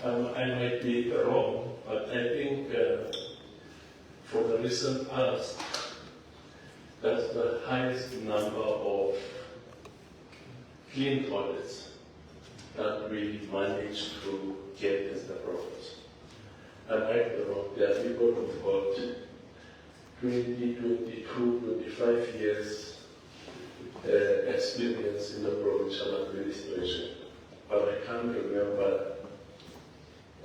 I might be wrong, but I think for the recent past, that's the highest number of clean audits that we managed to get as the province. And I don't know, there are people who've got 20, 22, 25 years experience in the provincial administration. But I can't remember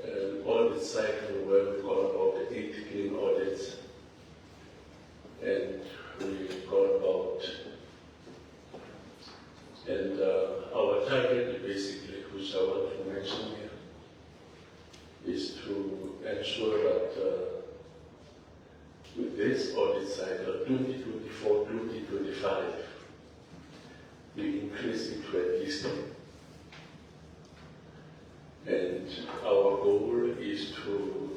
an audit cycle where we got about 8 clean audits, and we got about, and our target basically, which I want to mention here, is to ensure that with this audit cycle, 2024-2025, we increase it to at least 10. And our goal is to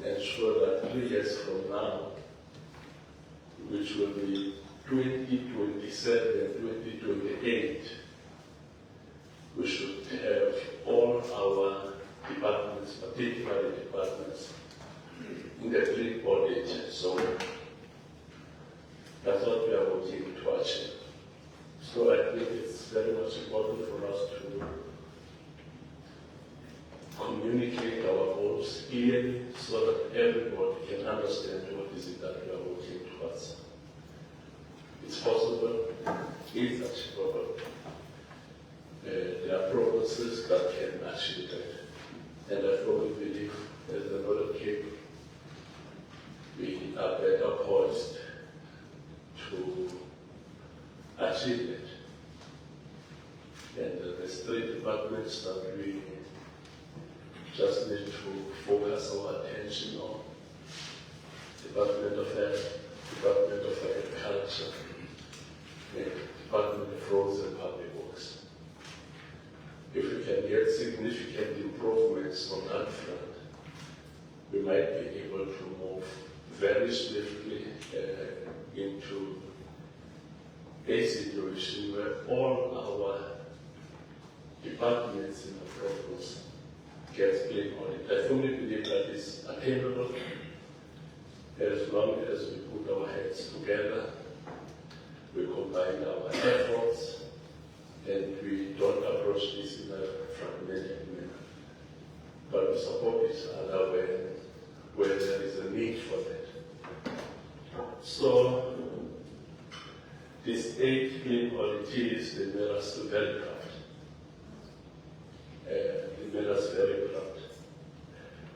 ensure that 3 years from now, which will be 2027 and 2028, we should have all our departments, particularly departments, in the clean audit zone. That's what we are working to achieve. So I think it's very much important for us to communicate our goals clearly so that everybody can understand what is it that we are working towards. It's possible, it's achievable. There are provinces that can achieve that. And I firmly believe as the Northern Cape, we are better poised to achieve it. And there's 3 departments that we just need to focus our attention on. Department of Health, Department of Agriculture, and Department of Roads and Public Works. If we can get significant improvements on that front, we might be able to move very swiftly into a situation where all our departments in the province gets clean audit. I firmly believe that is attainable as long as we put our heads together, we combine our efforts, and we don't approach this in a fragmented manner. But we support each other where there is a need for that. So, these 8 clean auditees, they made us very proud. They made us very proud.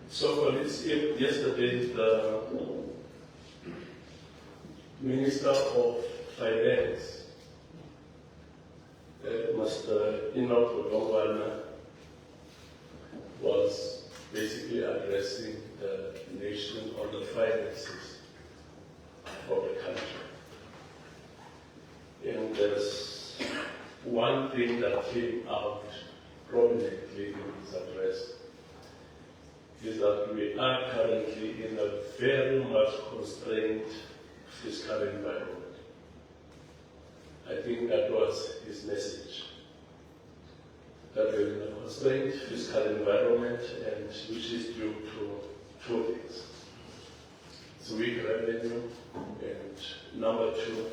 So, yesterday, the Minister of Finance, Mr. Enoch Godongwana, was basically addressing the nation on the finances of the country. And there's one thing that came out prominently in his address, is that we are currently in a very much constrained fiscal environment. I think that was his message, that we're in a constrained fiscal environment, and which is due to 2 things. It's weak revenue, and number 2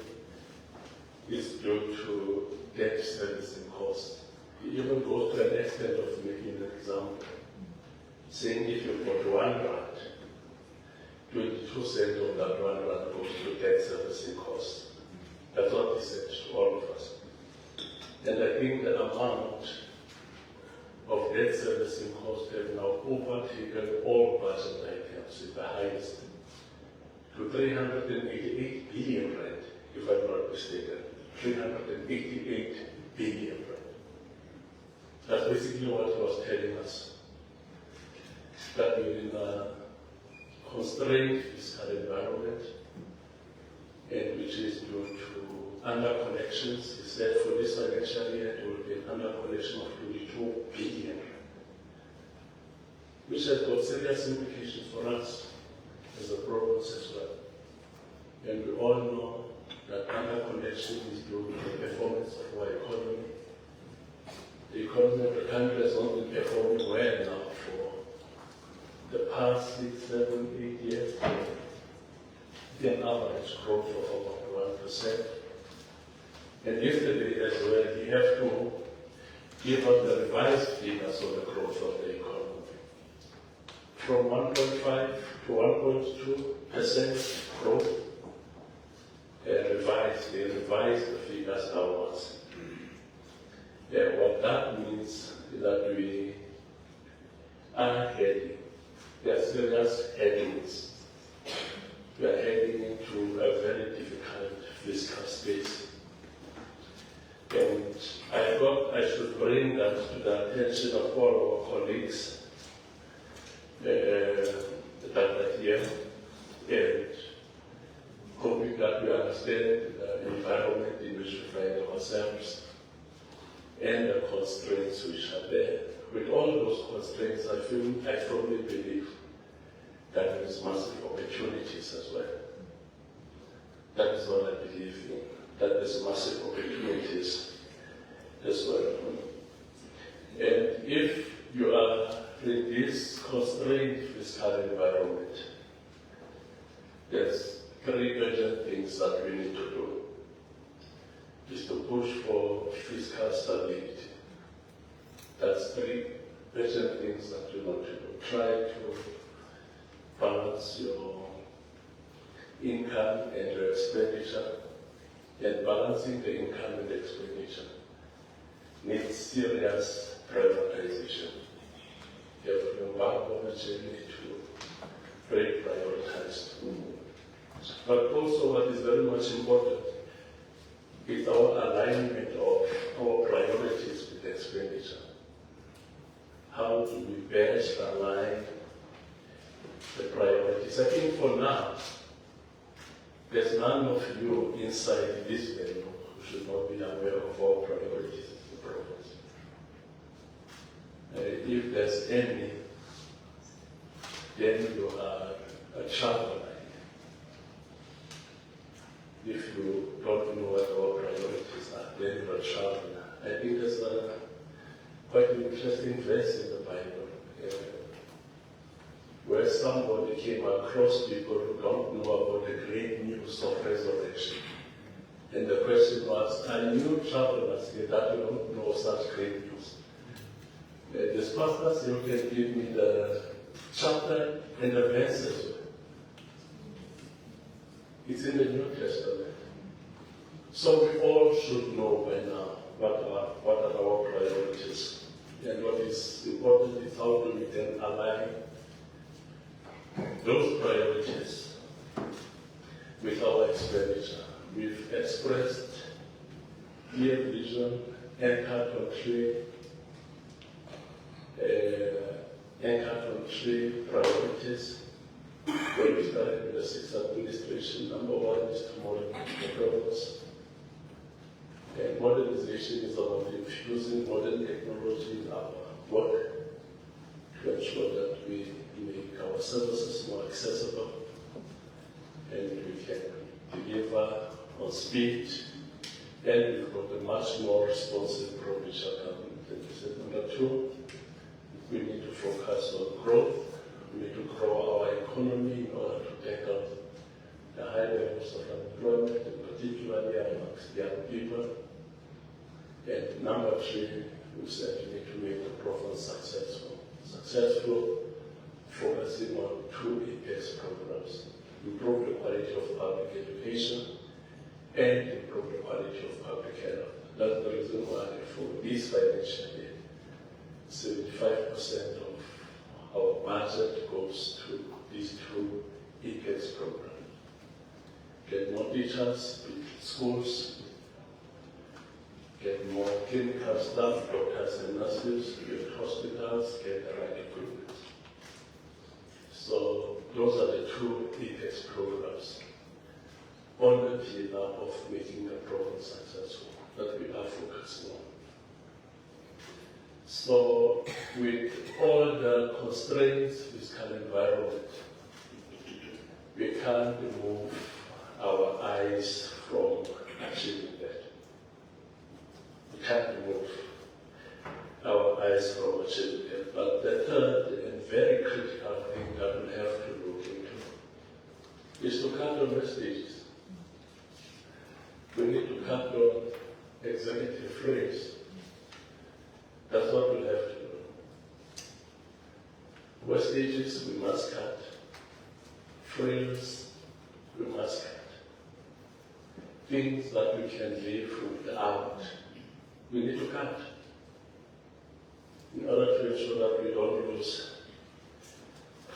is due to debt servicing costs. He even goes to an extent of making an example, saying if you've got 1 rand, 22 cents of that 1 rand goes to debt servicing costs. That's what he said to all of us. And I think the amount of debt servicing costs have now overtaken all budget items, with the highest, to 388 billion rand, if I'm not mistaken. 388 billion rand. That's basically what he was telling us. That we're in a constrained fiscal environment, and which is due to under-collections. He said for this financial year it will be an under-collection of 22 billion, which has got serious implications for us as a province as well. And we all know that under-collection is due to the performance of our economy. The economy of the country has not been performing well now for last 6, 7, 8 years, an average growth of about 1%. And yesterday as well, we have to give us the revised figures of the growth of the economy. From 1.5 to 1.2% growth, they revised the figures downwards. What that means is that we are heading, there are serious headings. We are heading into a very difficult fiscal space. And I thought I should bring that to the attention of all our colleagues that are here, and hoping that we understand the environment in which we find ourselves and the constraints which are there. With all those constraints, I firmly believe that there is massive opportunities as well. That is what I believe in, that there's massive opportunities as well. And if you are in this constrained fiscal environment, there's three urgent things that we need to do. Is to push for fiscal stability. That's three urgent things that you want to do. Try to balance your income and your expenditure, and balancing the income and the expenditure needs serious prioritization. You have to embark on a journey to very prioritized. But also what is very much important is our alignment of our priorities with expenditure. How do we best align the priorities? I think for now, there's none of you inside this venue who should not be aware of our priorities as the province. If there's any, then you are a traveler. If you don't know what our priorities are, then you're a traveler. I think there's quite an interesting verse in the Bible where somebody came across people who don't know about the great news of resurrection. And the question was, are you travelers here that you don't know such great news? This pastor still can give me the chapter and the verses. It's in the New Testament. So we all should know by now what are our priorities. And what is important is how do we then align those priorities with our expenditure. We've expressed clear vision, anchored on three priorities. When we started with the sixth administration, number one is to modernize the province. And modernization is about infusing modern technology in our work to ensure that we make our services more accessible and we can deliver on speed, and we've got a much more responsive provincial government. And we said, number two, we need to focus on growth. We need to grow our economy in order to tackle the high levels of unemployment, and particularly amongst young people. And number three, we said we need to make the province successful. Successful, focusing on two apex programs: improve the quality of public education and improve the quality of public health. That's the reason why for this financial year, 75% of our budget goes to these two apex programs. Get more teachers, build schools, get more clinical staff, doctors and nurses, build hospitals, get the right equipment. So those are the two apex programs on the pillar of making the province successful that we are focusing on. So with all the constraints, fiscal environment, we can't remove our eyes from achieving that. We can't remove our eyes from achieving that. But the third and very critical critical thing that we have to look into is to cut on wastages. We need to cut on executive frills. That's what we have to do. Wastages we must cut. Frills we must cut. Things that we can live without, we need to cut in order to ensure that we don't lose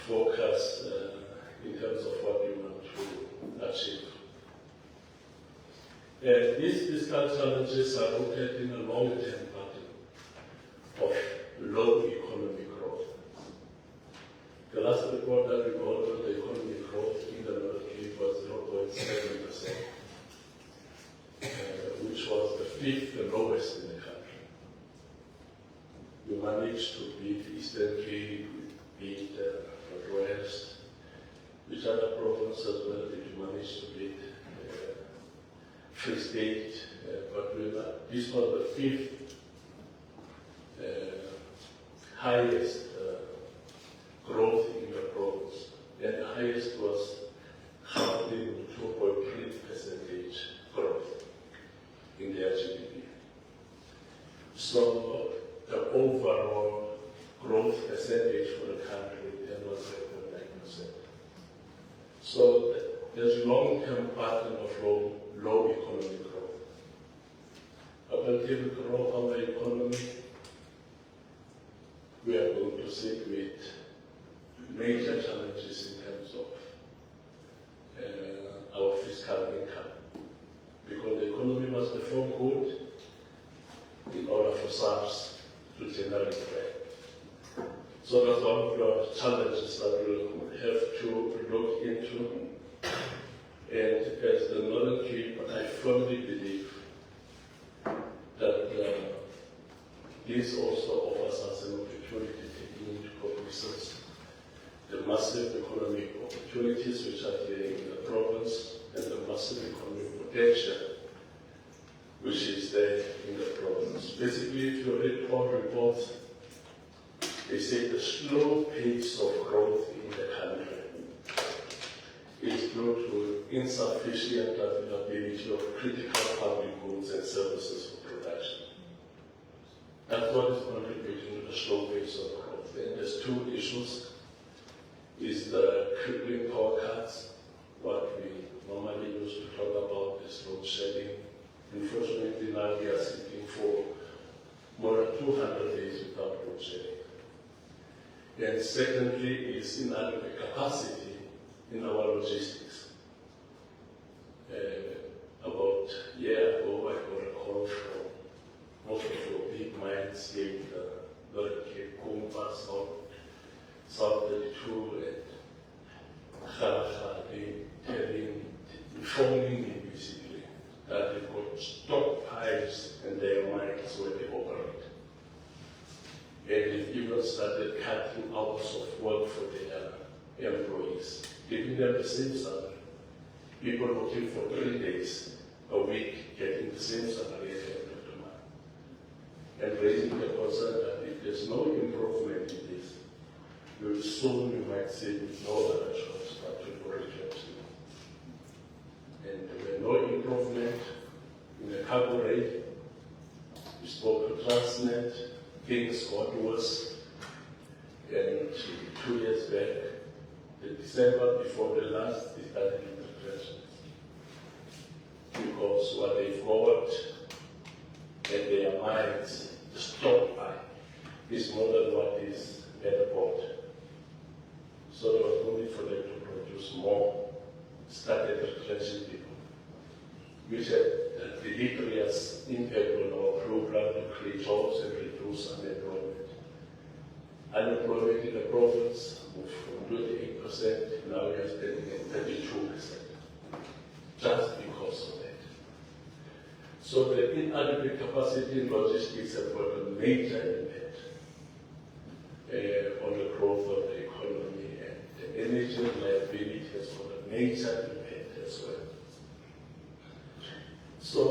focus in terms of what we want to achieve. These fiscal challenges are rooted in a long-term pattern of low economic growth. The last report that we got on the economic growth in the Northern Cape was 0.7%, which was the fifth lowest in the country. We managed to beat Eastern Cape, beat Northwest, which other provinces as well did we manage to beat Free State, but this was the fifth highest growth in the province, and the highest was Gauteng with 2.3% growth in their GDP. So the overall growth percentage for the country then was 7.9%. So there's a long-term pattern of low economic growth. Up until we grow our economy, we are going to sit with major challenges in terms of our fiscal income, because the economy must perform good in order for SARS to generate wealth. So that's one of the challenges that we'll have to look into. And as the Northern Cape, I firmly believe that this also offers us an opportunity taking into cognizance the massive economic opportunities which are there in the province and the massive economic potential which is there in the province. Basically, if you read all reports, they say the slow pace of growth in the country is due to insufficient availability of critical public goods and services for production. That's what is contributing to the slow pace of growth. And there's two issues. Is the crippling power cuts, what we normally used to talk about is load shedding. Unfortunately, now we are sitting for more than 200 days without load shedding. And secondly is inadequate capacity in our logistics. About a year ago, I got a call from most of the big mines here in the Northern Cape, South 32 and Khalakha, informing me basically that they've got stockpiles in their mines where they operate. And they've even started cutting hours of work for their employees, giving them the same salary. People working for 3 days a week getting the same salary at the end of the month. And raising the concern that if there's no improvement in this, soon we might say with no other choice but to do retrenchment. And there were no improvement in the cargo rate. We spoke to Transnet, things got worse. And 2 years back, the December before the last, they started with retrenchment. Because what they've got at their mines, the stockpile, is more than what is at the port. So there was no need for them to produce more, started retrenching people, which had a deleterious impact on our program to create jobs and reduce unemployment. Unemployment in the province moved from 28%, now we are standing at 32%, just because of that. So the inadequate capacity in logistics have got a major impact on the growth of the economy, and the energy reliability has got a major impact as well. So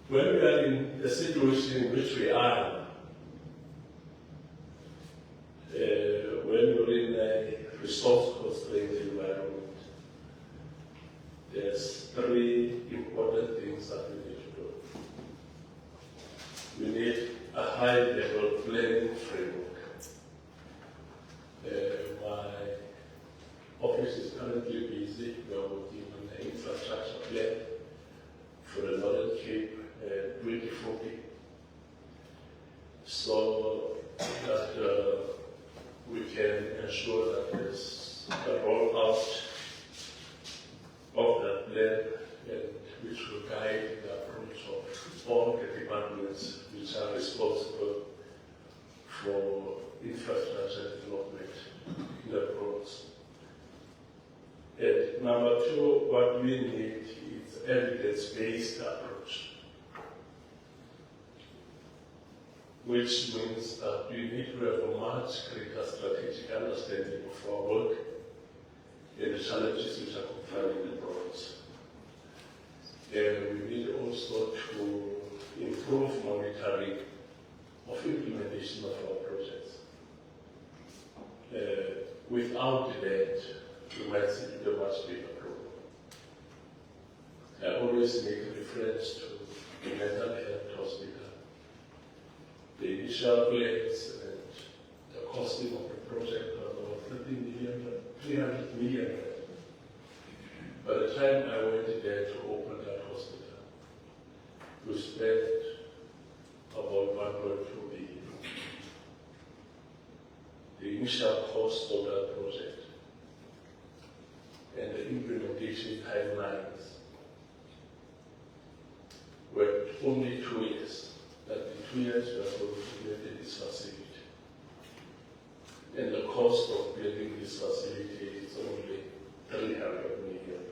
when we are in the situation in which we are, you're in a resource-constrained environment, there's three important things that we need to do. We need a high-level planning framework. My office is currently busy. We are working on an infrastructure plan for the Northern Cape 2040. So that we can ensure that there's a rollout of that plan, and which will guide the approach of all the departments which are responsible for infrastructure development in the province. And number two, what we need is evidence-based approach, which means that we need to have a much greater strategic understanding of our work and the challenges which are confronting the province. And we need also to improve monitoring of implementation of our projects. Without that, we might see a much bigger problem. I always make reference to the mental health hospital. The initial plans and the costing of the project was about 300 million. By the time I went there to open that hospital, we spent about 1.2 billion. The initial cost of that project and the implementation timelines were only 2 years. That in 2 years we are going to build this facility. And the cost of building this facility is only 300 million.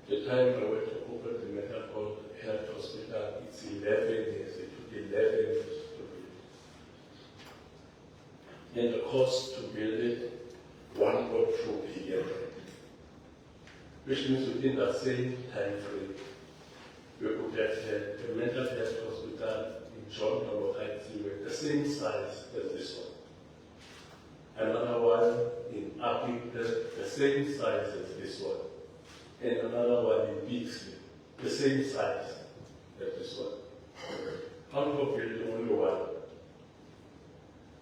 The time I went to open the mental health hospital, it's 11 years. It took 11 years to build. And the cost to build it, 1.2 billion. Which means within the same time frame, we could have had a mental health hospital in John with the same size as this one. Another one in Uppington, the same size as this one. And another one in Beasley, the same size as this one. How to build only one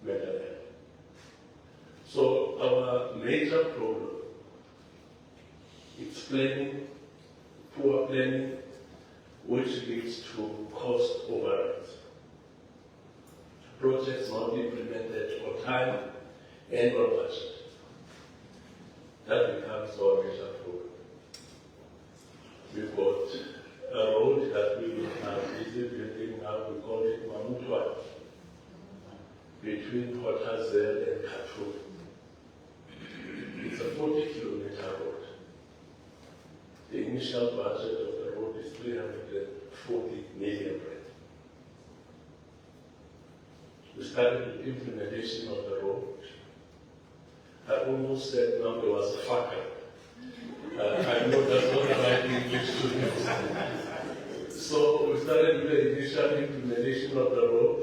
mental health? So our major problem is planning, poor planning, which leads to cost overruns. Projects not implemented on time and on budget. That becomes our major problem. We've got a road that we are busy building now, we call it Mamutwa, between Hotazel and Khartoum. It's a 40-kilometer road. The initial budget of the road is 340 million rand. We started the implementation of the road. I almost said now there was a fucker. I know that's not the right English to use. So we started with the initial implementation of the road.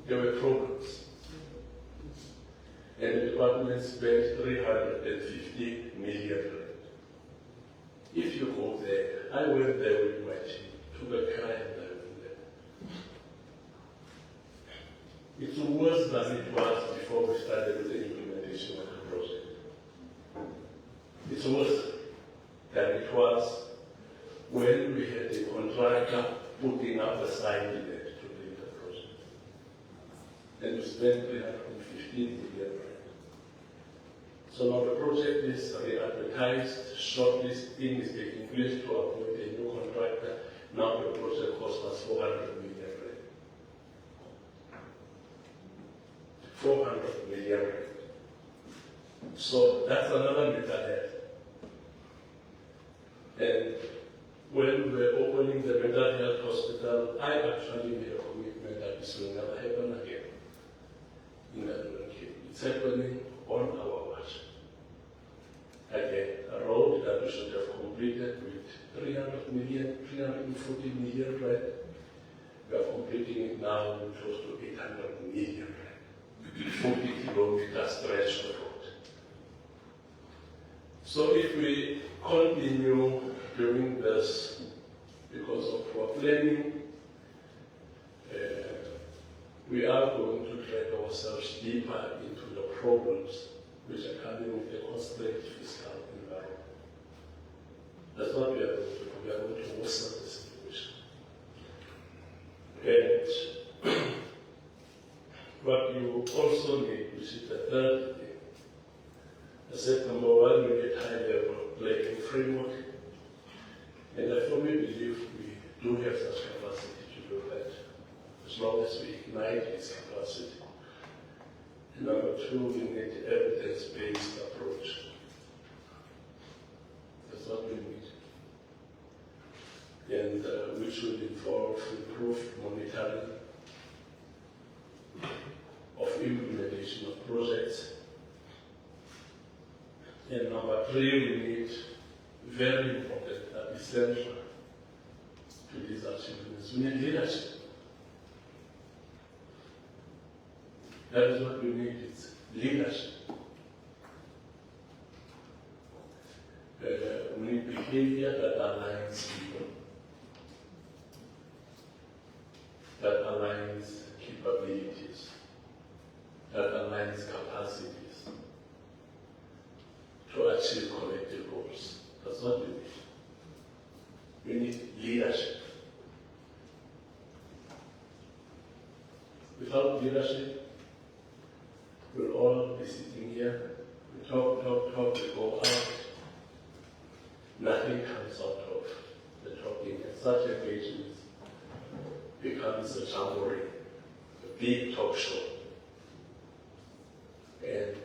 There were problems. And the department spent 350 million rand. If you go there, I went there with my team, to the client I went there. It's worse than it was before we started with the implementation of the project. It's worse than it was when we had a contractor putting up a sign in it to build the project. And we spent 315 million rand. So now the project is re-advertised, shortlisting is taking place to appoint a new contractor. Now the project cost us 400 million rand. 400 million rand. So that's another mental health. And when we were opening the mental health hospital, I actually made a commitment that this will never happen again in the Northern Cape. It's happening on our watch. Again, a road that we should have completed with 340 million rand. We are completing it now with close to 800 million rand. 40 kilometers. kilometer stretch of road. So if we continue doing this because of poor planning, we are going to drag ourselves deeper into the problems which are coming with the constrained fiscal environment. That's what we are going to do. We are going to worsen the situation. And what you also need, which is the third thing, I said, number one, we need high-level planning framework. And I firmly believe we do have such capacity to do that, as long as we ignite its capacity. And number two, we need evidence-based approach. That's what we need. And which will involve improved monitoring of implementation of projects. And number three, we need, very important and essential to these achievements, we need leadership. That is what we need, it's leadership. We need behavior that aligns people, that aligns capabilities, that aligns capacities to achieve collective goals. That's what we need. We need leadership. Without leadership, we'll all be sitting here, we talk, we go out, nothing comes out of the talking, and such engagements becomes a jamboree, a big talk show, and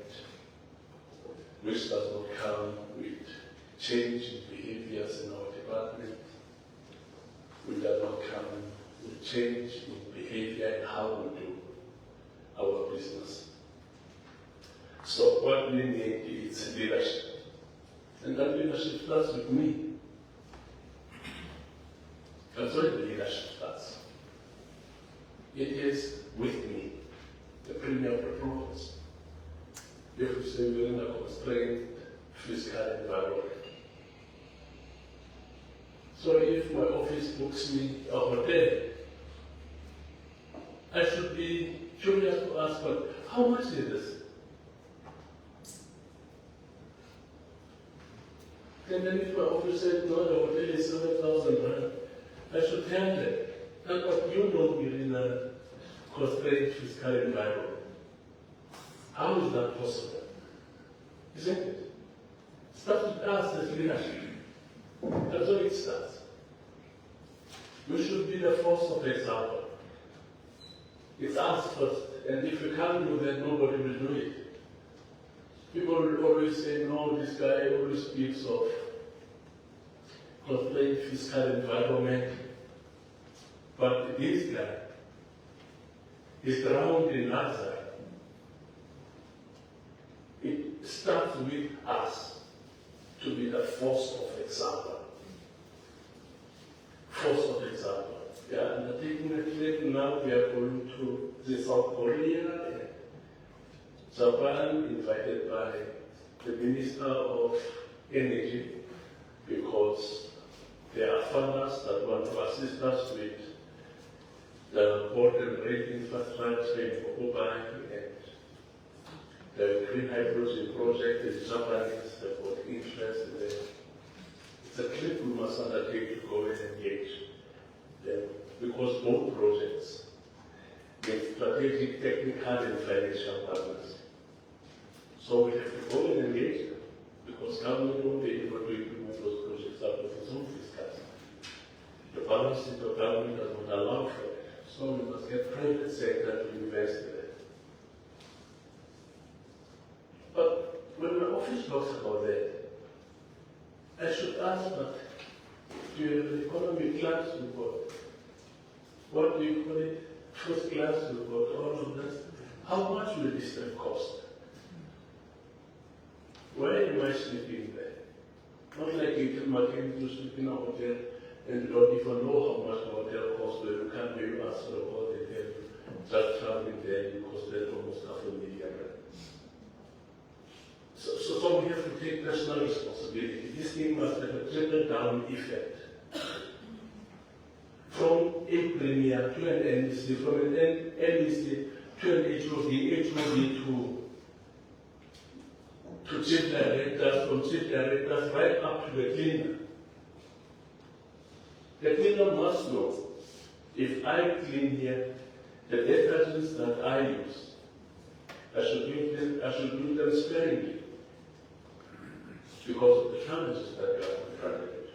which does not come with change in behaviors in our department, which does not come with change in behavior and how we do our business. So what we need is leadership. And that leadership starts with me. That's where the leadership starts. It is with me, the premier of the province. If we say we're in a constrained fiscal environment. So if my office books me a hotel, I should be curious to ask, but how much is this? And then if my office said, no, the hotel is 7,000 rand, I should tell them that what you know we're in a constrained fiscal environment. How is that possible? Isn't it? It starts with us as leadership. That's where it starts. We should be the force of example. It's us first, and if we can't do that, nobody will do it. People will always say, no, this guy always speaks of constrained fiscal environment. But this guy is drowned in luxury. It starts with us to be the force of example. Force of example. We are undertaking a trip now. We are going to South Korea and Japan, invited by the Minister of Energy, because there are farmers that want to assist us with the port and rail infrastructure in Kokobai, and the green hydrogen project is Japanese, they've got interest in it. It's a trip we must undertake to go and engage them, because both projects need strategic, technical, and financial partners. So we have to go and engage them, because government won't be able to implement those projects out of its own fiscal. The balance sheet of government does not allow for it. So we must get private sector to invest in it. But when my office talks about that, I should ask, but do you have an economic class report? What do you call it? First class report, all of this. How much will this trip cost? Why am I sleeping there? Not like you can sleep in a hotel and you don't even know how much the hotel costs, but you can't really ask for the hotel. Just traveling there, it costs almost $500,000. take personal responsibility. This thing must have a trickle-down effect. From a premier to an NEC, from an NEC to an HOD to chief directors, from chief directors right up to the cleaner. The cleaner must know, if I clean here, the detergents that I use, I should do them sparingly because of the challenges that we are confronted with.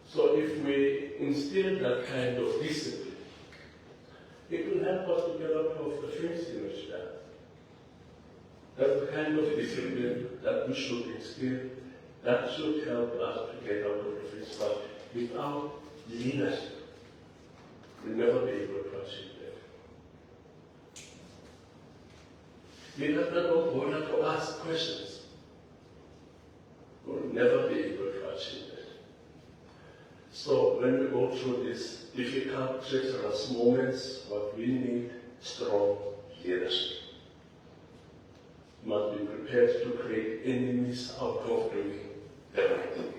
So if we instill that kind of discipline, it will help us to get out of the phase in which we are. That's the kind of discipline that we should instill, that should help us to get out of the phase. But without leadership, we'll never be able to achieve that. Leaders that don't bother to ask questions will never be able to achieve that. So when we go through these difficult, treacherous moments, what we need strong leadership. We must be prepared to create enemies out of doing the right thing.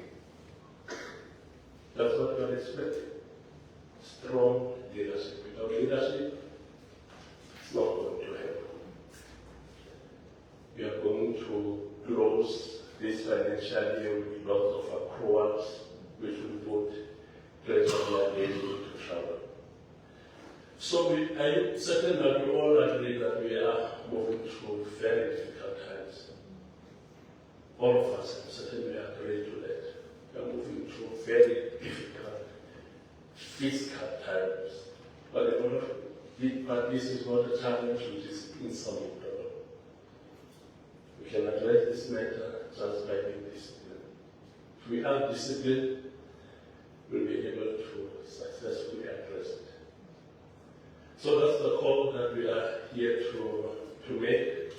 That's what we are expecting. Strong leadership. Without leadership, it's not going to happen. We are going to close this financial year with lots of accruals, which will put pressure on our daily to travel. So I certainly we all agree that we are moving through very difficult times. All of us certainly agree to that. We are moving through very difficult fiscal times. But this is not a challenge which is insurmountable. We can address this matter just by being disciplined. If we are disciplined, we'll be able to successfully address it. So that's the call that we are here to make,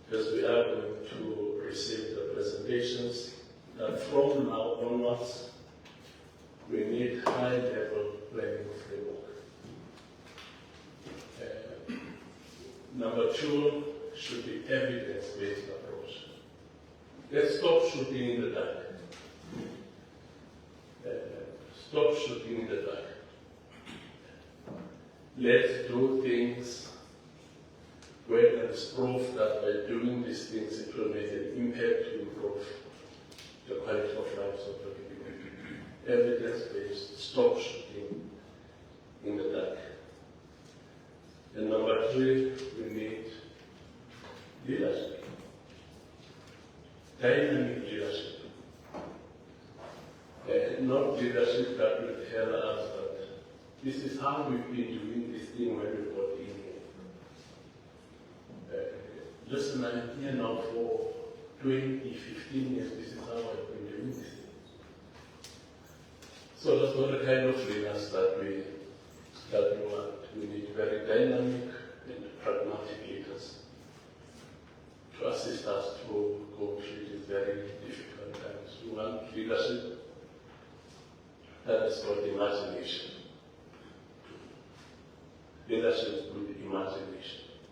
because we are going to receive the presentations. That from now onwards, we need high-level planning framework. Number two should be evidence-based approach. Let's stop shooting in the dark. Stop shooting in the dark. Let's do things where there is proof that by doing these things it will make an impact to improve the quality of lives of the people. Evidence-based, stop shooting in the dark. And number three, we need leadership. Dynamic leadership. Not leadership that will tell us that this is how we've been doing this thing when we got in here. Listen, I'm here now for 20, 15 years. This is how I've been doing this thing. So that's not the kind of leaders that we want. We need very dynamic and pragmatic leaders to assist us to go through these very difficult times. We want leadership that has got imagination. Leadership with imagination.